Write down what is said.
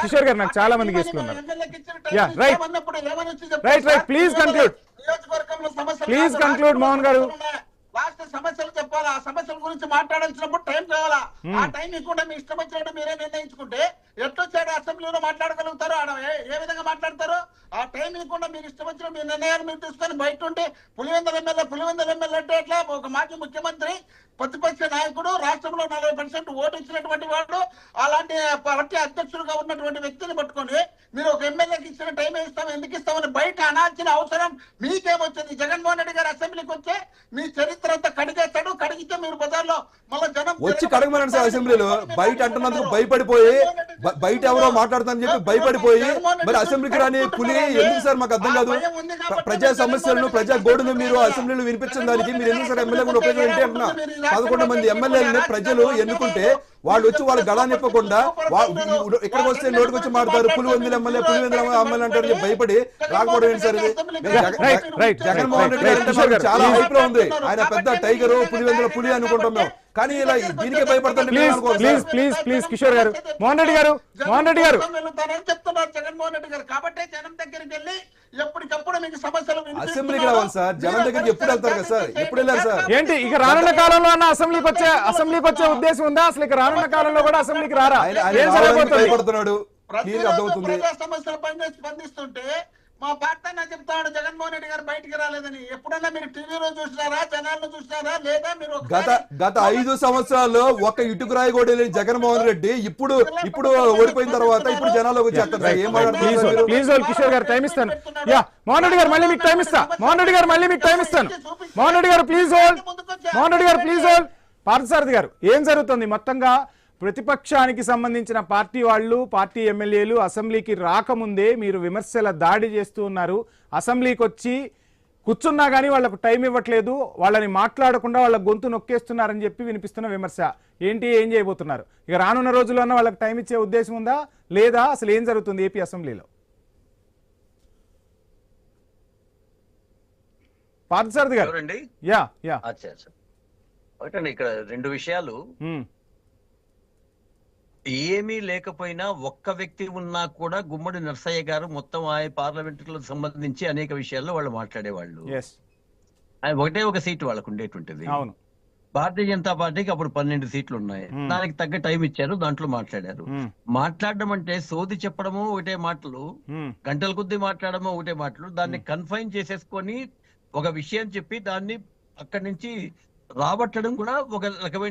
కిషోర్ గారు నాకు చాలా మంది కేసులు ఉన్నారు. Right please conclude, please conclude Mohan గారు. రాష్ట్ర సమస్యలు చెప్పాలా, ఆ సమస్యల గురించి మాట్లాడాల్సినప్పుడు టైం కావాలా. ఆ టైం ఇవ్వకుండా మీ ఇష్టం వచ్చినట్టు మీరే నిర్ణయించుకుంటే ఎట్లొచ్చాడు అసెంబ్లీలో మాట్లాడగలుగుతారు, ఆడ ఏ విధంగా మాట్లాడతారు? ఆ టైం ఇవ్వకుండా మీరు ఇష్టం వచ్చిన మీ నిర్ణయాలు మీరు తీసుకొని బయట ఉంటే పులివెందుల ఎమ్మెల్యే అంటే ఎట్లా? ఒక మాజీ ముఖ్యమంత్రి, ప్రతిపక్ష నాయకుడు, రాష్ట్రంలో 40% ఓటు ఇచ్చినటువంటి వాడు, అలాంటి పార్టీ అధ్యక్షుడుగా ఉన్నటువంటి వ్యక్తిని పట్టుకొని మీరు ఒక ఎమ్మెల్యేకి ఇచ్చిన టైం ఇస్తాం ఎందుకు ఇస్తామని బయట అనాల్సిన అవసరం మీకేమొచ్చింది? జగన్మోహన్ రెడ్డి గారు అసెంబ్లీకి వచ్చే మీ చరిత్ర అంతా కడిగేస్తాడు. కడిగితే మీరు బజార్లో మళ్ళీ జనం వచ్చి కడగమనండి సార్. అసెంబ్లీలో బయట అంటున్నందుకు భయపడిపోయి, బయట ఎవరో మాట్లాడతానని చెప్పి భయపడిపోయి మరి అసెంబ్లీకి రాని పులి ఎందుకు సార్? మాకు అర్థం కాదు. ప్రజా సమస్యలను, ప్రజా గోడును మీరు అసెంబ్లీలో వినిపించిన దానికి మీరు ఎందుకు సార్ ఎమ్మెల్యే కూడా ఉపయోగించండి అంటున్నా. 11 మంది ఎమ్మెల్యేలని ప్రజలు ఎన్నుకుంటే వాళ్ళు వచ్చి వాళ్ళ గళా నిప్పకుండా ఇక్కడికి వస్తే నోటికి వచ్చి మాట్లాడతారు. పులివెందుల ఎమ్మెల్యే అంటారు భయపడి రాకపోవడం ఏంటి సార్? జగన్మోహన్ రెడ్డి గారు చాలా హైప్ లో ఉంది. ఆయన పెద్ద టైగరు, పులివెందుల పులి అనుకుంటాం మేము. కానీ ఇలా దీనికే భయపడతాను. ప్లీజ్ కిషోర్ గారు, మోహన్ రెడ్డి గారు చెప్తున్నారు జగన్మోహన్ రెడ్డి గారు. కాబట్టి జనం దగ్గరికి వెళ్ళి ఎప్పటికప్పుడు మీకు సమస్యలు అసెంబ్లీకి రావాలి సార్. జనం దగ్గరికి ఎప్పుడు వెళ్తారు కదా సార్? ఎప్పుడు వెళ్ళారు సార్? ఏంటి ఇక రానున్న కాలంలో అన్న అసెంబ్లీకి వచ్చే ఉద్దేశం ఉందా? అసలు ఇక రానున్న కాలంలో కూడా అసెంబ్లీకి రారా? భయపడుతున్నాడు. ప్రజా సమస్యలపై స్పందిస్తుంటే మా పార్టీ చెప్తాడు జగన్మోహన్ రెడ్డి గారు బయటికి రాలేదని. ఎప్పుడన్నా మీరు టీవీలో చూసినారా, ఛానల్లో చూసినారా? లేదా మీరు గత 5 సంవత్సరాల్లో ఒక ఇటుకు రాయి కూడా లేని జగన్మోహన్ రెడ్డి ఇప్పుడు ఓడిపోయిన తర్వాత ఇప్పుడు జనాల్లోకి వచ్చేస్తారు. ఏం మాట్లాడుతున్నారు? ప్లీజ్ కిషోర్ గారు టైం ఇస్తాను. మోహన్ రెడ్డి గారు మళ్ళీ మీకు టైం ఇస్తాను. మోహన్ రెడ్డి గారు ప్లీజ్ హోల్డ్. పార్థసారథి గారు, ఏం జరుగుతుంది మొత్తంగా? ప్రతిపక్షానికి సంబంధించిన పార్టీ వాళ్ళు, పార్టీ ఎమ్మెల్యేలు అసెంబ్లీకి రాకముందే మీరు విమర్శల దాడి చేస్తూ ఉన్నారు. అసెంబ్లీకి వచ్చి కూర్చున్నా కానీ వాళ్ళకు టైం ఇవ్వట్లేదు, వాళ్ళని మాట్లాడకుండా వాళ్ళ గొంతు నొక్కేస్తున్నారని చెప్పి వినిపిస్తున్న విమర్శ ఏంటి? ఏం చేయబోతున్నారు? ఇక రానున్న రోజుల్లోనే వాళ్ళకి టైం ఇచ్చే ఉద్దేశం ఉందా లేదా? అసలు ఏం జరుగుతుంది ఏపీ అసెంబ్లీలో? పార్థసారథి గారు. ఇక్కడ 2 విషయాలు. ఏమీ లేకపోయినా ఒక్క వ్యక్తి ఉన్నా కూడా గుమ్మడి నర్సయ్య గారు మొత్తం ఆ పార్లమెంటులకు సంబంధించి అనేక విషయాల్లో వాళ్ళు మాట్లాడేవాళ్ళు. ఒకటే ఒక సీటు వాళ్ళకు ఉండేటువంటిది. భారతీయ జనతా పార్టీకి అప్పుడు 12 సీట్లు ఉన్నాయి. దానికి తగ్గ టైం ఇచ్చారు, దాంట్లో మాట్లాడారు. మాట్లాడడం అంటే సోది చెప్పడము ఒకటే మాటలు, గంటల కొద్దీ మాట్లాడము ఒకటే మాటలు. దాన్ని కన్ఫైన్ చేసేసుకొని ఒక విషయం చెప్పి దాన్ని అక్కడి నుంచి రాబట్టడం కూడా ఒక రకమైన